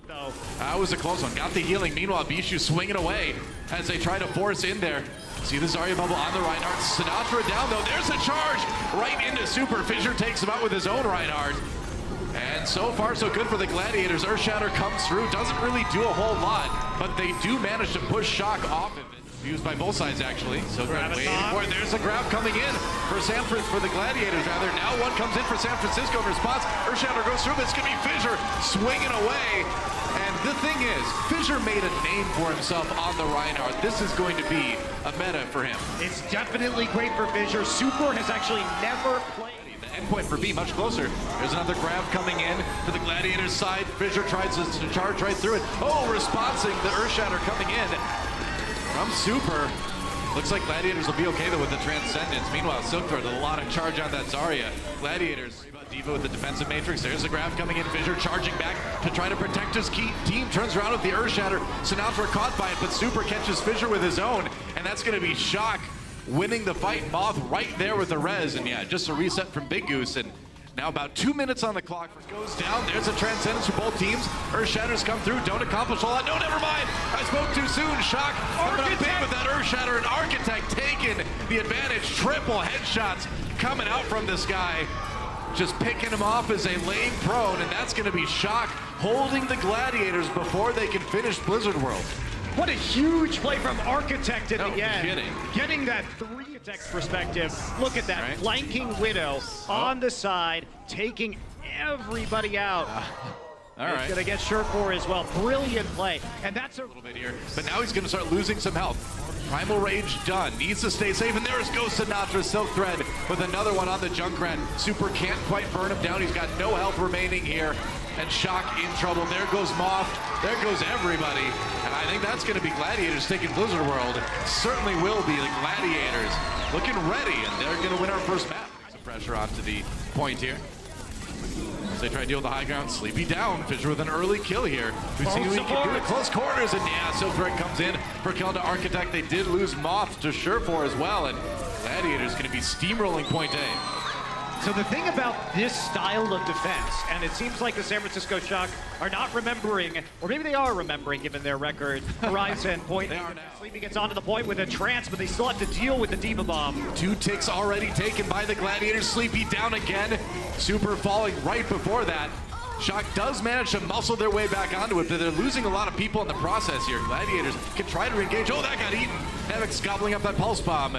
though. That was a close one. Got the healing. Meanwhile, Bishu swinging away as they try to force in there. See the Zarya bubble on the Reinhardt. Sinatra down though. There's a charge right into Super. Fissure takes him out with his own Reinhardt. And so far, so good for the Gladiators. Earthshatter comes through. Doesn't really do a whole lot, but they do manage to push Shock off of it. Used by both sides, actually. So waiting for it. There's a grab coming in for the Gladiators, rather. Now one comes in for San Francisco in response. Earthshatter goes through, but it's going to be Fissure swinging away. And the thing is, Fissure made a name for himself on the Reinhardt. This is going to be a meta for him. It's definitely great for Fissure. Super has actually never played. The endpoint for B much closer. There's another grab coming in to the Gladiators side. Fissure tries to charge right through it. Oh, responsing the Earthshatter coming in from Super. Looks like Gladiators will be okay though with the Transcendence. Meanwhile, Silkthread with a lot of charge on that Zarya. Gladiators, Diva with the defensive matrix. There's a grab coming in. Fissure charging back to try to protect his key team. Turns around with the Earthshatter. Sinatra caught by it, but Super catches Fissure with his own. And that's going to be Shock winning the fight. Moth right there with the res. And yeah, just a reset from Big Goose. And now about 2 minutes on the clock. Goes down. There's a Transcendence for both teams. Earthshatters come through. Don't accomplish a lot. No, never mind. I spoke too soon. Shock coming up big with that Earthshatter. And Architect taking the advantage. Triple headshots coming out from this guy. Just picking him off as a lane prone. And that's going to be Shock holding the Gladiators before they can finish Blizzard World. What a huge play from Architect at the end. Kidding. Getting that Architect perspective. Look at that, right? Flanking Widow on the side, taking everybody out. All right. He's gonna get Surefour as well. Brilliant play. And that's a little bit here. But now he's gonna start losing some health. Primal Rage done. Needs to stay safe. And there's Ghost Sinatra, Silkthread with another one on the Junkrat. Super can't quite burn him down. He's got no health remaining here. And Shock in trouble. There goes Moth. There goes everybody. And I think that's going to be Gladiators taking Blizzard World. Certainly will be the Gladiators looking ready. And they're going to win our first map. Some pressure onto the point here. As they try to deal with the high ground. Sleepy down. Fissure with an early kill here. We've seen who he can do it. Close quarters. And yeah, Silkthread comes in for kill to Architect. They did lose Moth to Surefour as well. And Gladiators going to be steamrolling point A. So the thing about this style of defense, and it seems like the San Francisco Shock are not remembering, or maybe they are remembering given their record, Horizon point. They are now. Sleepy gets onto the point with a trance, but they still have to deal with the Diva Bomb. 2 ticks already taken by the Gladiators. Sleepy down again. Super falling right before that. Shock does manage to muscle their way back onto it, but they're losing a lot of people in the process here. Gladiators can try to re-engage. Oh, that got eaten. Nevix gobbling up that pulse bomb.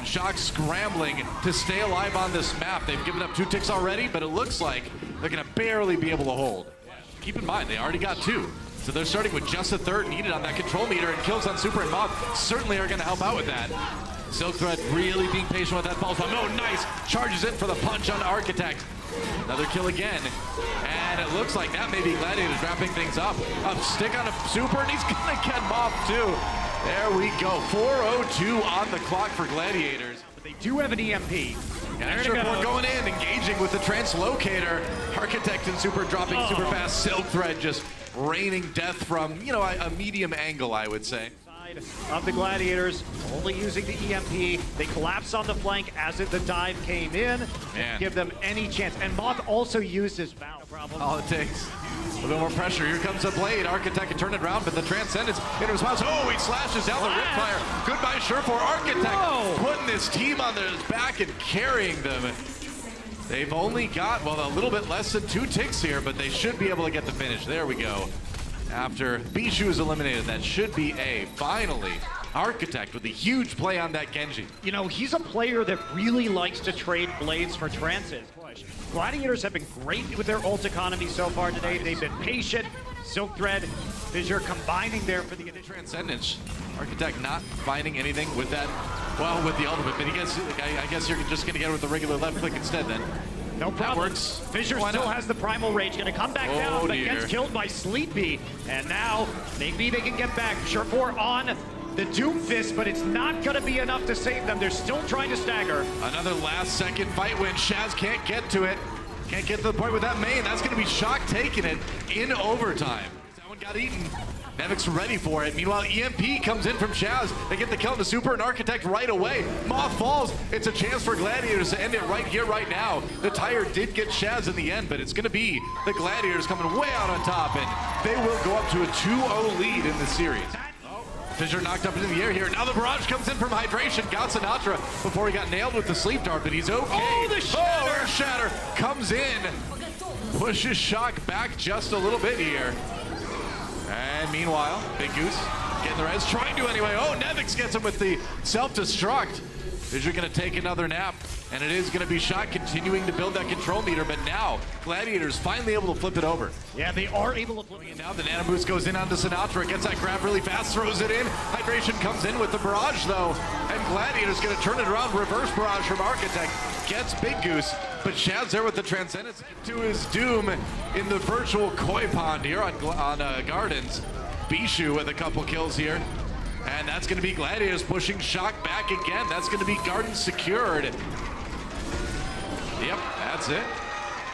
Shock scrambling to stay alive on this map. They've given up 2 ticks already, but it looks like they're going to barely be able to hold. Keep in mind, they already got 2. So they're starting with just a third needed on that control meter, and kills on Super and Moth certainly are going to help out with that. Silkthread really being patient with that pulse bomb. Oh, nice. Charges in for the punch on Architect. Another kill again. And it looks like that may be Gladiators wrapping things up. A stick on a Super, and he's going to get Moth too. There we go. 4:02 on the clock for Gladiators. But they do have an EMP. And Surefour going in, engaging with the Translocator. Architect and Super dropping super fast. Silkthread just raining death from, you know, a medium angle, I would say. Of the Gladiators, only using the EMP. They collapse on the flank as the dive came in. Give them any chance. And Moth also used his bow. No problem. All it takes. A little more pressure. Here comes the blade. Architect can turn it around, but the Transcendence in response. Oh, he slashes down the Ripfire. Goodbye, Surefour. Architect putting this team on his back and carrying them. They've only got, well, a little bit less than 2 ticks here, but they should be able to get the finish. There we go. After Bishu is eliminated, that should be A. Finally, Architect with a huge play on that Genji. You know, he's a player that really likes to trade blades for trances. Gladiators have been great with their ult economy so far today. They've been patient. Silkthread, Fissure combining there for the Transcendence. Architect not finding anything with that, well, with the ultimate, but I guess you're just going to get it with the regular left click instead then. No problem. That works. Fissure still has the Primal Rage. Going to come back down, but gets killed by Sleepy. And now, maybe they can get back. Surefour on the Doomfist, but it's not going to be enough to save them. They're still trying to stagger. Another last-second fight win. Shaz can't get to it. Can't get to the point with that main. That's going to be Shock taking it in overtime. That one got eaten. NYXL ready for it. Meanwhile, EMP comes in from Shaz. They get the kill on the Super and Architect right away. Moth falls. It's a chance for Gladiators to end it right here, right now. The tire did get Shaz in the end, but it's going to be the Gladiators coming way out on top, and they will go up to a 2-0 lead in the series. Fissure knocked up into the air here. Now the barrage comes in from Hydration. Got Sinatra before he got nailed with the sleep dart, but he's okay. Oh, the shatter! Oh, Shatter comes in. Pushes Shock back just a little bit here. And meanwhile, Big Goose getting the res. Trying to anyway. Oh, NYXL gets him with the self-destruct. Fissure going to take another nap. And it is going to be Shock continuing to build that control meter, but now Gladiators finally able to flip it over. Yeah, they are able to flip it. And now the Nano Boost goes in onto Sinatra, gets that grab really fast, throws it in. Hydration comes in with the barrage though, and Gladiators going to turn it around. Reverse barrage from Architect, gets Big Goose, but Shaz there with the Transcendence to his doom in the virtual koi pond here on Gardens. Bishu with a couple kills here. And that's going to be Gladiators pushing Shock back again. That's going to be Gardens secured. Yep, that's it.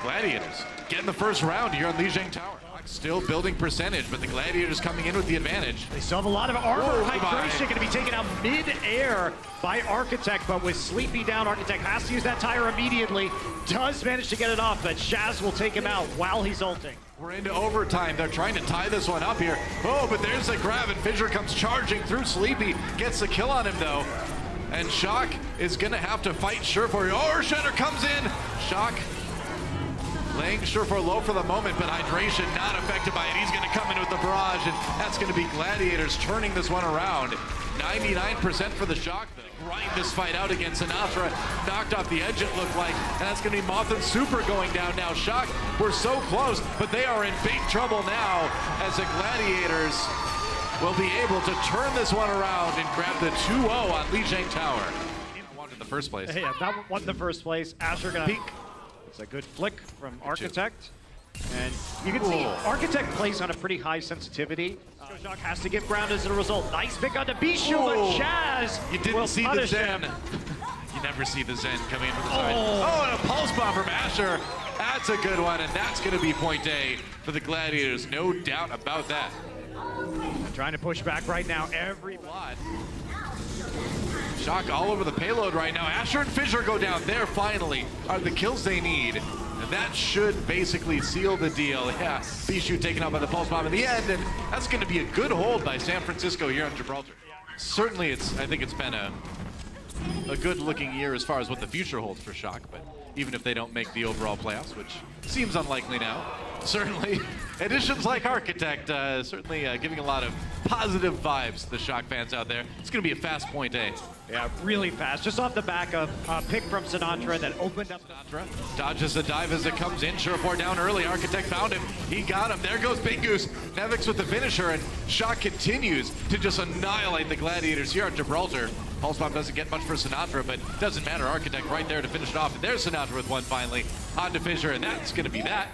Gladiators getting the first round here on Ryujehong Tower. Still building percentage, but the Gladiators coming in with the advantage. They still have a lot of armor. Whoa, Hydration going to be taken out mid-air by Architect, but with Sleepy down, Architect has to use that tire immediately. Does manage to get it off, but Shaz will take him out while he's ulting. We're into overtime. They're trying to tie this one up here. Oh, but there's a grab, and Fissure comes charging through Sleepy. Gets the kill on him, though. And Shock is going to have to fight Surefour. Oh, Earthshatter comes in. Shock laying Surefour low for the moment, but Hydration not affected by it. He's going to come in with the barrage, and that's going to be Gladiators turning this one around. 99% for the Shock. Grind this fight out against Sinatra. Knocked off the edge, it looked like. And that's going to be Moth and Super going down now. Shock, we're so close, but they are in big trouble now as the Gladiators will be able to turn this one around and grab the 2-0 on Ryujehong Tower. Won in the first place. Yeah, that one won the first place. Asher gonna peek. It's a good flick from Architect. And you can see Architect plays on a pretty high sensitivity. Shock has to get ground as a result. Nice pick onto Bishu, but Shaz You didn't see the Zen. You never see the Zen coming in from the side. Oh, and a pulse bomb from Asher. That's a good one, and that's going to be point A for the Gladiators. No doubt about that. Trying to push back right now. Every lot. Shock all over the payload right now. Asher and Fissure go down. There finally are the kills they need. And that should basically seal the deal. Yeah, Bishu taken out by the pulse bomb in the end, and that's going to be a good hold by San Francisco here on Gibraltar. Certainly, I think it's been a good-looking year as far as what the future holds for Shock, but even if they don't make the overall playoffs, which seems unlikely now, certainly additions like Architect certainly giving a lot of positive vibes to the Shock fans out there. It's going to be a fast point A. Yeah, really fast. Just off the back of a pick from Sinatra that opened up. Sinatra dodges the dive as it comes in. Surefour down early. Architect found him. He got him. There goes Big Goose. NYXL with the finisher, and Shock continues to just annihilate the Gladiators here at Gibraltar. Pulse bomb doesn't get much for Sinatra, but doesn't matter. Architect right there to finish it off. And there's Sinatra with one finally. On to Fissure, and that's going to be that.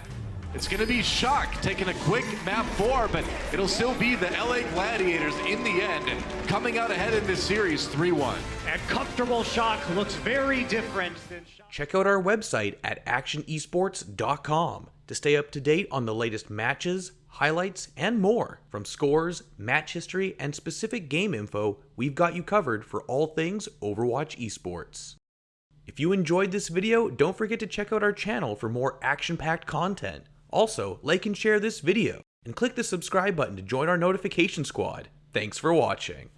It's going to be Shock taking a quick map 4, but it'll still be the LA Gladiators in the end, coming out ahead in this series 3-1. And comfortable Shock looks very different than Shock. Check out our website at actionesports.com to stay up to date on the latest matches, highlights, and more. From scores, match history, and specific game info, we've got you covered for all things Overwatch esports. If you enjoyed this video, don't forget to check out our channel for more action-packed content. Also, like and share this video, and click the subscribe button to join our notification squad. Thanks for watching.